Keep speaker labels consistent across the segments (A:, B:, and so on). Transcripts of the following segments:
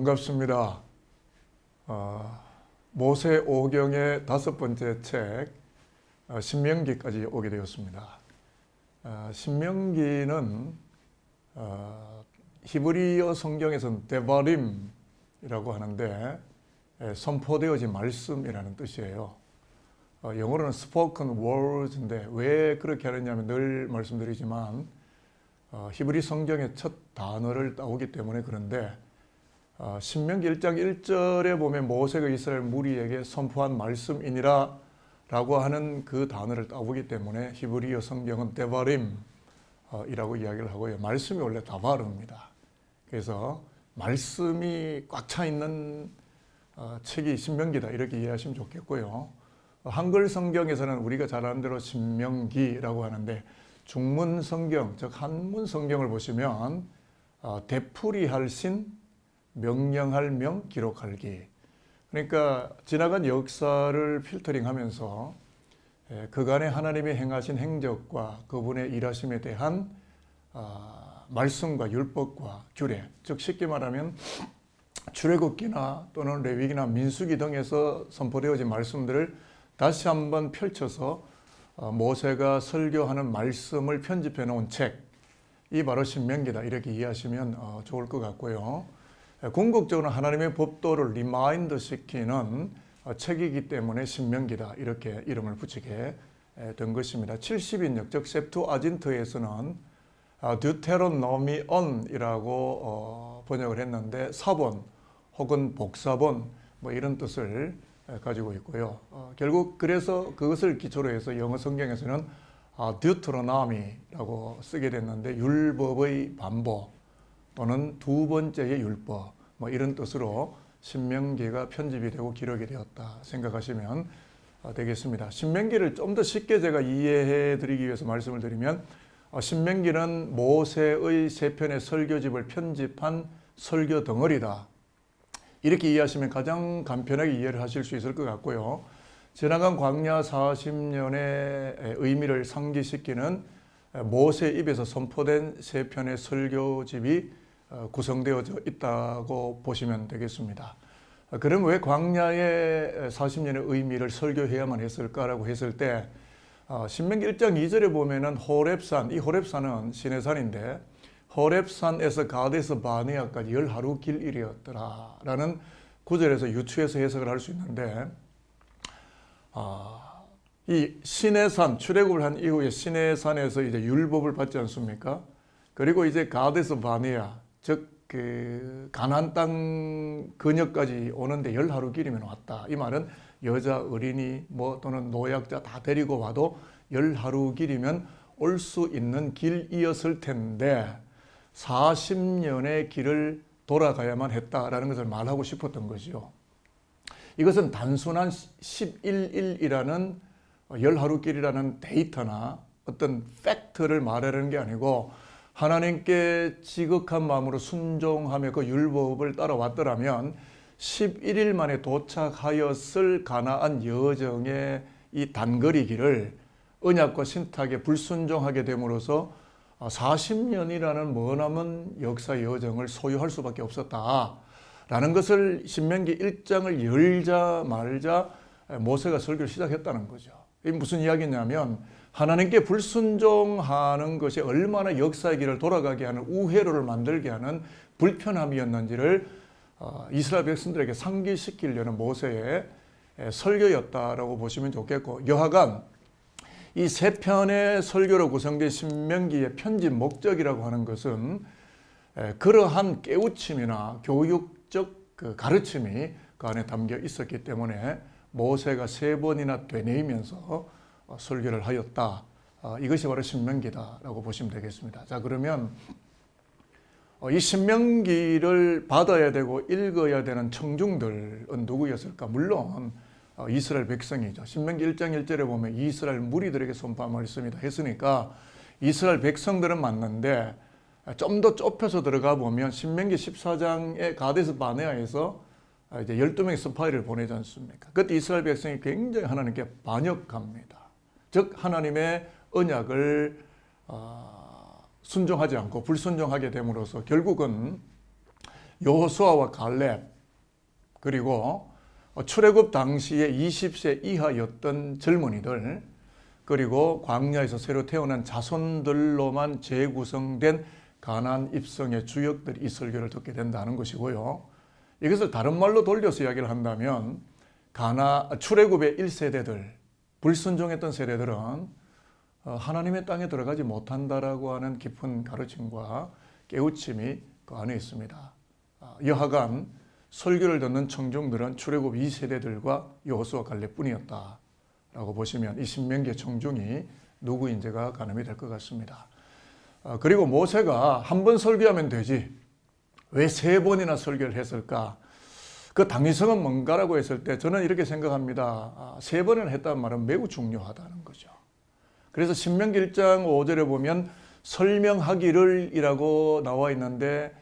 A: 반갑습니다. 모세 오경의 5번째 책 신명기까지 오게 되었습니다. 신명기는 히브리어 성경에서는 데바림이라고 하는데 선포되어진 말씀이라는 뜻이에요. 영어로는 spoken words인데 왜 그렇게 하느냐면 늘 말씀드리지만 히브리 성경의 첫 단어를 따오기 때문에 그런데 신명기 1장 1절에 보면 모세가 이스라엘 무리에게 선포한 말씀이니라 라고 하는 그 단어를 따오기 때문에 히브리어 성경은 데바림 이라고 이야기를 하고요. 말씀이 원래 다바르입니다. 그래서 말씀이 꽉 차 있는 책이 신명기다 이렇게 이해하시면 좋겠고요. 한글 성경에서는 우리가 잘 아는 대로 신명기라고 하는데 중문 성경, 즉 한문 성경을 보시면 되풀이할 신, 명령할 명, 기록할 기. 그러니까 지나간 역사를 필터링하면서 그간에 하나님이 행하신 행적과 그분의 일하심에 대한 말씀과 율법과 규례, 즉 쉽게 말하면 출애굽기나 또는 레위기나 민수기 등에서 선포되어진 말씀들을 다시 한번 펼쳐서 모세가 설교하는 말씀을 편집해 놓은 책, 이 바로 신명기다 이렇게 이해하시면 좋을 것 같고요. 궁극적으로 하나님의 법도를 리마인드 시키는 책이기 때문에 신명기다 이렇게 이름을 붙이게 된 것입니다. 70인역 즉 셉투아진트에서는 듀테로노미온이라고 번역을 했는데 사본 혹은 복사본 뭐 이런 뜻을 가지고 있고요. 결국 그래서 그것을 기초로 해서 영어 성경에서는 듀트로노미라고 쓰게 됐는데 율법의 반복 또는 두 번째의 율법 뭐 이런 뜻으로 신명기가 편집이 되고 기록이 되었다 생각하시면 되겠습니다. 신명기를 좀 더 쉽게 제가 이해해 드리기 위해서 말씀을 드리면 신명기는 모세의 세 편의 설교집을 편집한 설교 덩어리다. 이렇게 이해하시면 가장 간편하게 이해를 하실 수 있을 것 같고요. 지나간 광야 40년의 의미를 상기시키는 모세 입에서 선포된 세 편의 설교집이 구성되어져 있다고 보시면 되겠습니다. 그럼 왜 광야의 40년의 의미를 설교해야만 했을까라고 했을 때 신명기 1장 2절에 보면은 호렙산, 이 호렙산은 시내산인데 호렙산에서 가데스 바네아까지 10하루 길이었더라 라는 구절에서 유추해서 해석을 할 수 있는데 이 시내산, 출애굽을 한 이후에 시내산에서 이제 율법을 받지 않습니까? 그리고 이제 가데스 바네아, 즉 그 가나안 땅 근역까지 오는데 10하루 길이면 왔다. 이 말은 여자, 어린이 뭐 또는 노약자 다 데리고 와도 10하루 길이면 올 수 있는 길이었을 텐데 40년의 길을 돌아가야만 했다라는 것을 말하고 싶었던 거죠. 이것은 단순한 11일이라는 10하루 길이라는 데이터나 어떤 팩트를 말하는 게 아니고 하나님께 지극한 마음으로 순종하며 그 율법을 따라왔더라면 11일 만에 도착하였을 가나안 여정의 이 단거리 길을 언약과 신탁에 불순종하게 됨으로써 40년이라는 머나먼 역사 여정을 소유할 수밖에 없었다라는 것을 신명기 1장을 열자 말자 모세가 설교를 시작했다는 거죠. 이게 무슨 이야기냐면 하나님께 불순종하는 것이 얼마나 역사의 길을 돌아가게 하는 우회로를 만들게 하는 불편함이었는지를 이스라엘 백성들에게 상기시키려는 모세의 설교였다라고 보시면 좋겠고, 여하간 이 세 편의 설교로 구성된 신명기의 편집 목적이라고 하는 것은 그러한 깨우침이나 교육적 그 가르침이 그 안에 담겨 있었기 때문에 모세가 3번이나 되뇌이면서 설교를 하였다. 이것이 바로 신명기다라고 보시면 되겠습니다. 자, 그러면 이 신명기를 받아야 되고 읽어야 되는 청중들은 누구였을까? 물론 이스라엘 백성이죠. 신명기 1장 1절에 보면 이스라엘 무리들에게 선포한 말씀이다 했으니까 이스라엘 백성들은 맞는데 좀 더 좁혀서 들어가 보면 신명기 14장의 가데스 바네아에서 이제 12명의 스파이를 보내지 않습니까? 그때 이스라엘 백성이 굉장히 하나님께 반역합니다. 즉 하나님의 언약을 순종하지 않고 불순종하게 됨으로써 결국은 여호수아와 갈렙, 그리고 출애굽 당시에 20세 이하였던 젊은이들, 그리고 광야에서 새로 태어난 자손들로만 재구성된 가나안 입성의 주역들이 이 설교를 듣게 된다는 것이고요. 이것을 다른 말로 돌려서 이야기를 한다면 출애굽의 1세대들, 불순종했던 세대들은 하나님의 땅에 들어가지 못한다라고 하는 깊은 가르침과 깨우침이 그 안에 있습니다. 여하간 설교를 듣는 청중들은 출애굽 2세대들과 여호수아 갈렙뿐이었다라고 보시면 이 신명기의 청중이 누구인지가 가늠이 될 것 같습니다. 그리고 모세가 한 번 설교하면 되지 왜 3번이나 설교를 했을까? 그 당위성은 뭔가라고 했을 때 저는 이렇게 생각합니다. 3번을 했다는 말은 매우 중요하다는 거죠. 그래서 신명기 1장 5절에 보면 설명하기를 이라고 나와 있는데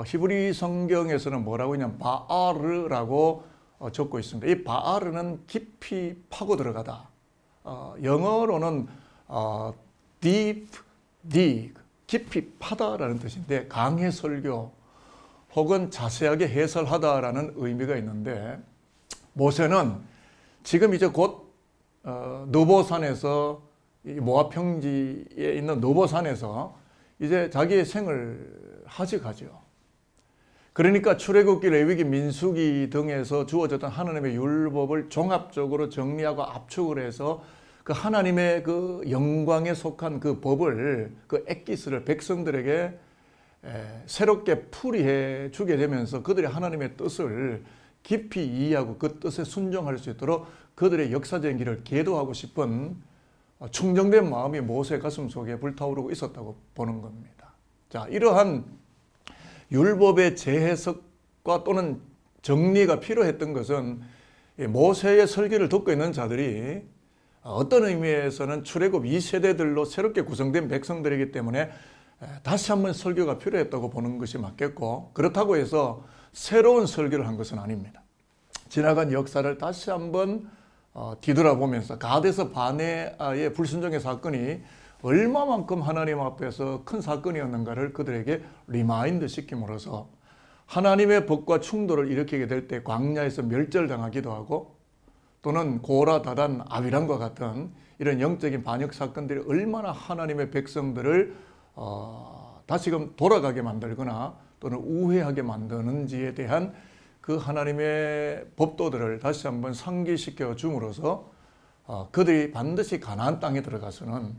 A: 히브리 성경에서는 뭐라고 있냐면 바아르라고 적고 있습니다. 이 바아르는 깊이 파고 들어가다. 영어로는 deep dig, 깊이 파다라는 뜻인데 강해 설교 혹은 자세하게 해설하다라는 의미가 있는데 모세는 지금 이제 곧 느보산에서 모압 평지에 있는 느보산에서 이제 자기의 생을 하직하죠. 그러니까 출애굽기, 레위기, 민수기 등에서 주어졌던 하나님의 율법을 종합적으로 정리하고 압축을 해서 그 하나님의 그 영광에 속한 그 법을, 그 엑기스를 백성들에게 새롭게 풀이해 주게 되면서 그들이 하나님의 뜻을 깊이 이해하고 그 뜻에 순종할 수 있도록 그들의 역사적인 길을 계도하고 싶은 충정된 마음이 모세 가슴 속에 불타오르고 있었다고 보는 겁니다. 자, 이러한 율법의 재해석과 또는 정리가 필요했던 것은 모세의 설교를 듣고 있는 자들이 어떤 의미에서는 출애굽 2세대들로 새롭게 구성된 백성들이기 때문에 다시 한번 설교가 필요했다고 보는 것이 맞겠고, 그렇다고 해서 새로운 설교를 한 것은 아닙니다. 지나간 역사를 다시 한번 뒤돌아보면서 가데스 바네아의 불순종의 사건이 얼마만큼 하나님 앞에서 큰 사건이었는가를 그들에게 리마인드 시킴으로써 하나님의 법과 충돌을 일으키게 될 때 광야에서 멸절당하기도 하고 또는 고라, 다단, 아비람과 같은 이런 영적인 반역 사건들이 얼마나 하나님의 백성들을 다시금 돌아가게 만들거나 또는 우회하게 만드는지에 대한 그 하나님의 법도들을 다시 한번 상기시켜 줌으로써 그들이 반드시 가나안 땅에 들어가서는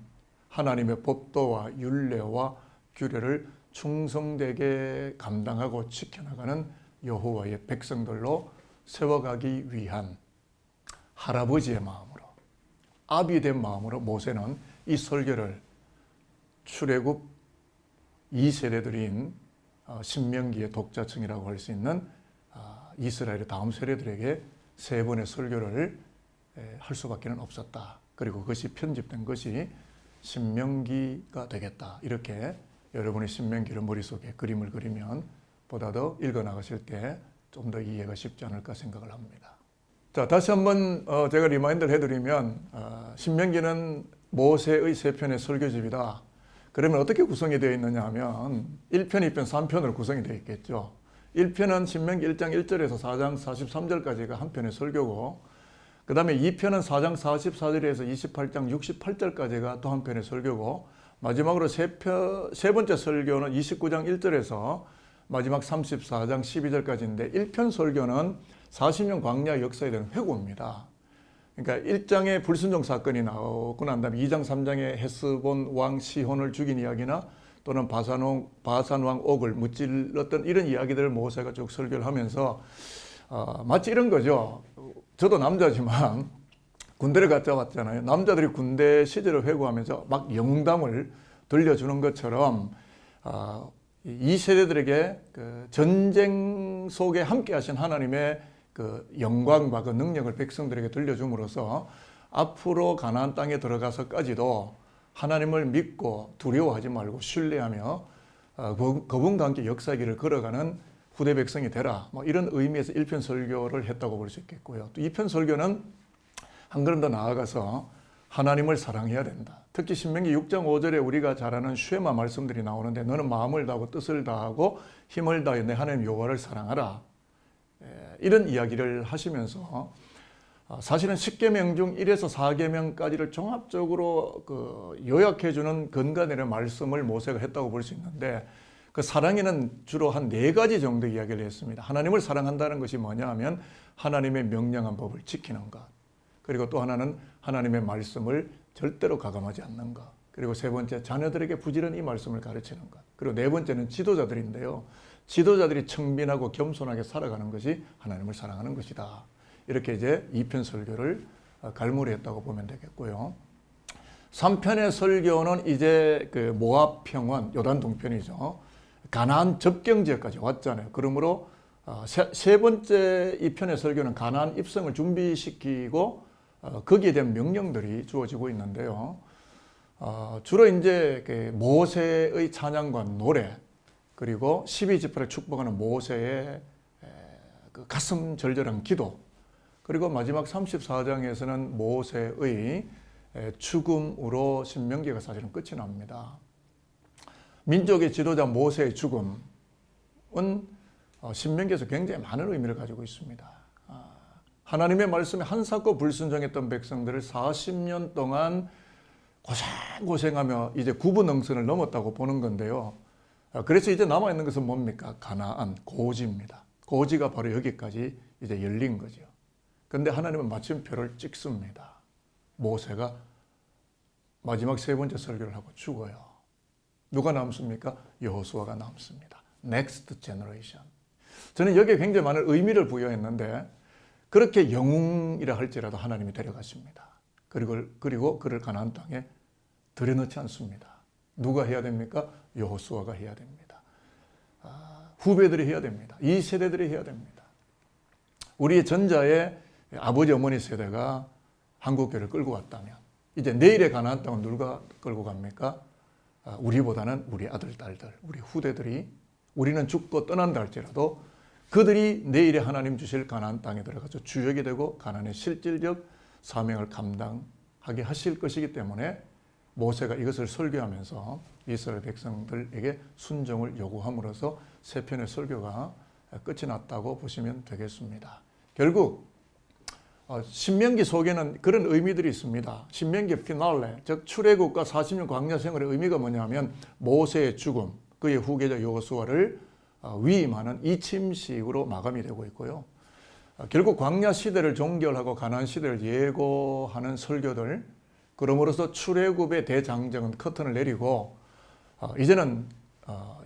A: 하나님의 법도와 율례와 규례를 충성되게 감당하고 지켜나가는 여호와의 백성들로 세워가기 위한 할아버지의 마음으로, 아비된 마음으로 모세는 이 설교를 출애굽 2세대들인 신명기의 독자층이라고 할 수 있는 이스라엘의 다음 세대들에게 3번의 설교를 할 수밖에 없었다. 그리고 그것이 편집된 것이 신명기가 되겠다. 이렇게 여러분이 신명기를 머릿속에 그림을 그리면 보다 더 읽어나가실 때 좀 더 이해가 쉽지 않을까 생각을 합니다. 자, 다시 한번 제가 리마인드를 해드리면 신명기는 모세의 3편의 설교집이다. 그러면 어떻게 구성이 되어 있느냐 하면 1편, 2편, 3편으로 구성이 되어 있겠죠. 1편은 신명기 1장 1절에서 4장 43절까지가 한 편의 설교고, 그 다음에 2편은 4장 44절에서 28장 68절까지가 또 한 편의 설교고, 마지막으로 세 번째 설교는 29장 1절에서 마지막 34장 12절까지인데 1편 설교는 40년 광야 역사에 대한 회고입니다. 그러니까 1장에 불순종 사건이 나오고 난 다음에 2장 3장에 헤스본 왕 시혼을 죽인 이야기나 또는 바산 왕 옥을 무찔렀던 이런 이야기들을 모세가 쭉 설교를 하면서 마치 이런 거죠. 저도 남자지만 군대를 갔다 왔잖아요. 남자들이 군대 시절을 회고하면서 막 영담을 들려주는 것처럼 이 세대들에게 그 전쟁 속에 함께 하신 하나님의 그 영광과 그 능력을 백성들에게 들려줌으로써 앞으로 가나안 땅에 들어가서까지도 하나님을 믿고 두려워하지 말고 신뢰하며 그분과 함께 역사길을 걸어가는 후대 백성이 되라. 뭐 이런 의미에서 1편 설교를 했다고 볼 수 있겠고요. 또 2편 설교는 한 걸음 더 나아가서 하나님을 사랑해야 된다. 특히 신명기 6장 5절에 우리가 잘 아는 쉐마 말씀들이 나오는데 너는 마음을 다하고 뜻을 다하고 힘을 다해 내 하나님 여호와를 사랑하라. 이런 이야기를 하시면서 사실은 10계명 중 1에서 4계명까지를 종합적으로 요약해주는 근간의 말씀을 모세가 했다고 볼 수 있는데 그 사랑에는 주로 한 4가지 정도 이야기를 했습니다. 하나님을 사랑한다는 것이 뭐냐 하면 하나님의 명령한 법을 지키는 것. 그리고 또 하나는 하나님의 말씀을 절대로 가감하지 않는 것. 그리고 세 번째, 자녀들에게 부지런히 이 말씀을 가르치는 것. 그리고 네 번째는 지도자들인데요. 지도자들이 청빈하고 겸손하게 살아가는 것이 하나님을 사랑하는 것이다. 이렇게 이제 2편 설교를 갈무리했다고 보면 되겠고요. 3편의 설교는 이제 그 모압 평원, 요단 동편이죠. 가나안 접경 지역까지 왔잖아요. 그러므로 세 번째 이 편의 설교는 가나안 입성을 준비시키고 거기에 대한 명령들이 주어지고 있는데요. 주로 이제 그 모세의 찬양과 노래, 그리고 12지파를 축복하는 모세의 그 가슴 절절한 기도, 그리고 마지막 34장에서는 모세의 죽음으로 신명기가 사실은 끝이 납니다. 민족의 지도자 모세의 죽음은 신명기에서 굉장히 많은 의미를 가지고 있습니다. 하나님의 말씀에 한사코 불순종했던 백성들을 40년 동안 고생하며 이제 구분응선을 넘었다고 보는 건데요. 그래서 이제 남아있는 것은 뭡니까? 가나안, 고지입니다. 고지가 바로 여기까지 이제 열린 거죠. 그런데 하나님은 마침표를 찍습니다. 모세가 마지막 세 번째 설교를 하고 죽어요. 누가 남습니까? 여호수아가 남습니다. Next generation. 저는 여기에 굉장히 많은 의미를 부여했는데 그렇게 영웅이라 할지라도 하나님이 데려가십니다. 그리고 그를 가나안 땅에 들여놓지 않습니다. 누가 해야 됩니까? 여호수아가 해야 됩니다. 후배들이 해야 됩니다. 이 세대들이 해야 됩니다. 우리의 전자의 아버지 어머니 세대가 한국교회를 끌고 갔다면 이제 내일의 가나안 땅은 누가 끌고 갑니까? 우리보다는 우리 아들, 딸들, 우리 후대들이 우리는 죽고 떠난다 할지라도 그들이 내일에 하나님 주실 가나안 땅에 들어가서 주역이 되고 가나안의 실질적 사명을 감당하게 하실 것이기 때문에 모세가 이것을 설교하면서 이스라엘 백성들에게 순종을 요구함으로써 세 편의 설교가 끝이 났다고 보시면 되겠습니다. 결국 신명기 속에는 그런 의미들이 있습니다. 신명기 피날레, 즉 출애굽과 40년 광야 생활의 의미가 뭐냐면 모세의 죽음, 그의 후계자 여호수아를 위임하는 이침식으로 마감이 되고 있고요. 결국 광야 시대를 종결하고 가나안 시대를 예고하는 설교들, 그러므로서 출애굽의 대장정은 커튼을 내리고 이제는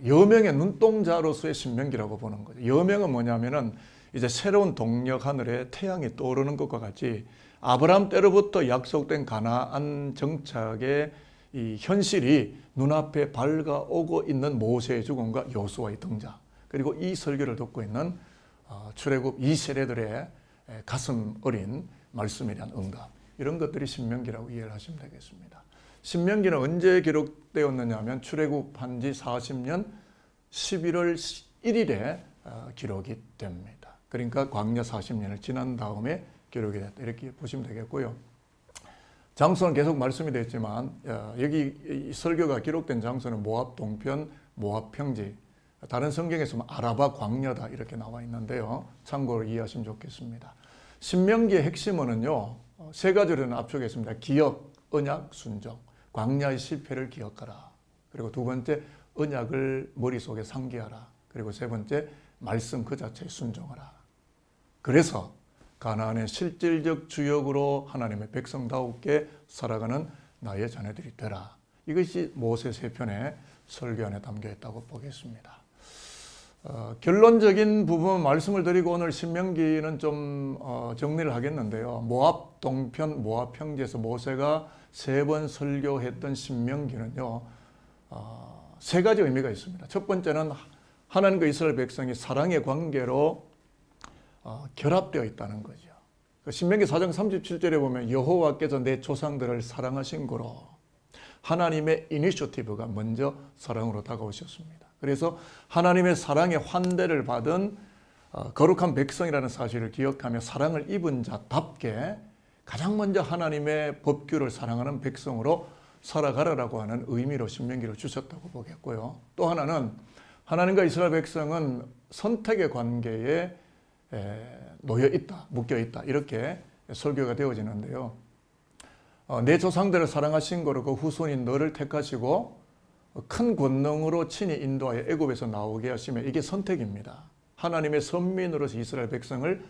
A: 여명의 눈동자로서의 신명기라고 보는 거죠. 여명은 뭐냐면은 이제 새로운 동력 하늘에 태양이 떠오르는 것과 같이 아브라함 때로부터 약속된 가나안 정착의 이 현실이 눈앞에 밝아오고 있는 모세의 죽음과 여호수아의 등장, 그리고 이 설교를 듣고 있는 출애굽 2세대들의 가슴 어린 말씀에 대한 응답, 이런 것들이 신명기라고 이해를 하시면 되겠습니다. 신명기는 언제 기록되었느냐 하면 출애굽한 지 40년 11월 1일에 기록이 됩니다. 그러니까 광야 40년을 지난 다음에 기록이 됐다, 이렇게 보시면 되겠고요. 장소는 계속 말씀이 됐지만 여기 설교가 기록된 장소는 모압 동편, 모압 평지, 다른 성경에서 아라바 광야다 이렇게 나와 있는데요. 참고로 이해하시면 좋겠습니다. 신명기의 핵심어는요, 세 가지로 압축했습니다. 기억, 언약, 순종. 광야의 실패를 기억하라. 그리고 두 번째, 언약을 머릿속에 상기하라. 그리고 세 번째, 말씀 그 자체에 순종하라. 그래서 가나안의 실질적 주역으로 하나님의 백성다우게 살아가는 나의 자녀들이 되라. 이것이 모세 세 편의 설교 안에 담겨 있다고 보겠습니다. 결론적인 부분 말씀을 드리고 오늘 신명기는 좀 정리를 하겠는데요. 모압 동편, 모압 평지에서 모세가 세 번 설교했던 신명기는요, 세 가지 의미가 있습니다. 첫 번째는 하나님과 이스라엘 백성이 사랑의 관계로 결합되어 있다는 거죠. 신명기 4장 37절에 보면 여호와께서 내 조상들을 사랑하신 거로 하나님의 이니셔티브가 먼저 사랑으로 다가오셨습니다. 그래서 하나님의 사랑의 환대를 받은 거룩한 백성이라는 사실을 기억하며 사랑을 입은 자답게 가장 먼저 하나님의 법규를 사랑하는 백성으로 살아가라라고 하는 의미로 신명기를 주셨다고 보겠고요. 또 하나는 하나님과 이스라엘 백성은 선택의 관계에 놓여 있다, 묶여 있다 이렇게 설교가 되어지는데요. 내 조상들을 사랑하신 거로 그 후손인 너를 택하시고 큰 권능으로 친히 인도하여 애굽에서 나오게 하시며 이게 선택입니다. 하나님의 선민으로서 이스라엘 백성을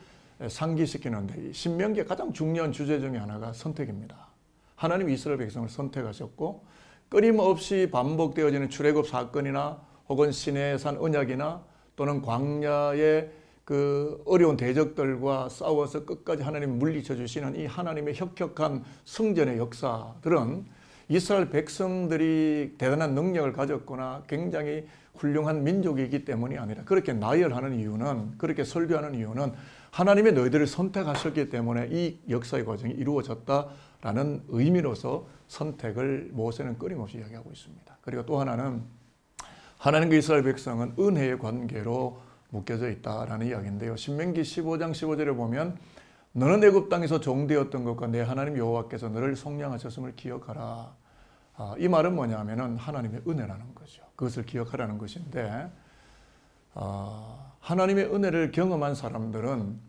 A: 상기시키는데 신명기의 가장 중요한 주제 중에 하나가 선택입니다. 하나님이 이스라엘 백성을 선택하셨고 끊임없이 반복되어지는 출애굽 사건이나 혹은 시내산 언약이나 또는 광야의 그 어려운 대적들과 싸워서 끝까지 하나님 물리쳐 주시는 이 하나님의 혁혁한 성전의 역사들은 이스라엘 백성들이 대단한 능력을 가졌거나 굉장히 훌륭한 민족이기 때문이 아니라 그렇게 나열하는 이유는, 그렇게 설교하는 이유는 하나님이 너희들을 선택하셨기 때문에 이 역사의 과정이 이루어졌다라는 의미로서 선택을 모세는 끊임없이 이야기하고 있습니다. 그리고 또 하나는 하나님과 이스라엘 백성은 은혜의 관계로 묶여져 있다라는 이야기인데요. 신명기 15장 15절에 보면 너는 애굽 땅에서 종되었던 것과 내 하나님 여호와께서 너를 속량하셨음을 기억하라. 이 말은 뭐냐면은 하나님의 은혜라는 거죠. 그것을 기억하라는 것인데 하나님의 은혜를 경험한 사람들은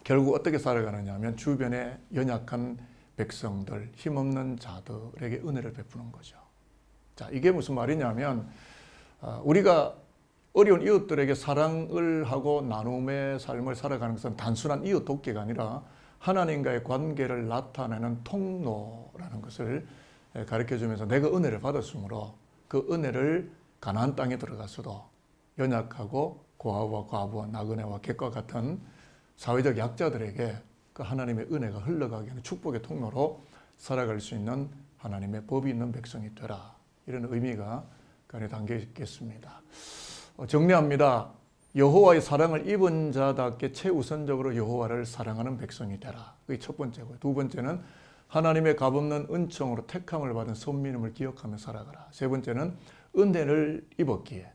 A: 결국 어떻게 살아가느냐 하면 주변에 연약한 백성들, 힘없는 자들에게 은혜를 베푸는 거죠. 자, 이게 무슨 말이냐면 우리가 어려운 이웃들에게 사랑을 하고 나눔의 삶을 살아가는 것은 단순한 이웃 돕기가 아니라 하나님과의 관계를 나타내는 통로라는 것을 가르쳐주면서 내가 은혜를 받았으므로 그 은혜를 가나안 땅에 들어가서도 연약하고 고아와 과부와 나그네와 객과 같은 사회적 약자들에게 그 하나님의 은혜가 흘러가게 하는 축복의 통로로 살아갈 수 있는 하나님의 법이 있는 백성이 되라. 이런 의미가 그 안에 담겨 있겠습니다. 정리합니다. 여호와의 사랑을 입은 자답게 최우선적으로 여호와를 사랑하는 백성이 되라. 그게 첫 번째고요. 두 번째는 하나님의 값없는 은총으로 택함을 받은 선민임을 기억하며 살아가라. 세 번째는 은혜를 입었기에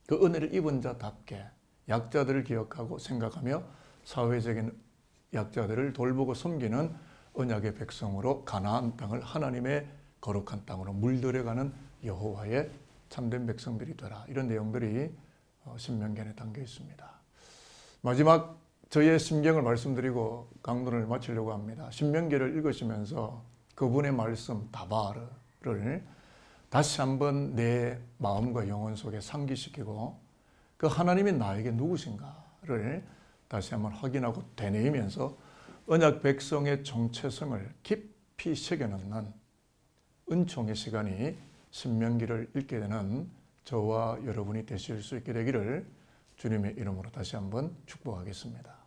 A: 그 은혜를 입은 자답게 약자들을 기억하고 생각하며 사회적인 약자들을 돌보고 섬기는 언약의 백성으로 가나안 땅을 하나님의 거룩한 땅으로 물들여가는 여호와의 참된 백성들이 되라. 이런 내용들이 신명기 안에 담겨 있습니다. 마지막 저의 심경을 말씀드리고 강론을 마치려고 합니다. 신명기를 읽으시면서 그분의 말씀 다바르를 다시 한번 내 마음과 영혼 속에 상기시키고 그 하나님이 나에게 누구신가를 다시 한번 확인하고 되뇌이면서 언약 백성의 정체성을 깊이 새겨넣는 은총의 시간이 신명기를 읽게 되는 저와 여러분이 되실 수 있게 되기를 주님의 이름으로 다시 한번 축복하겠습니다.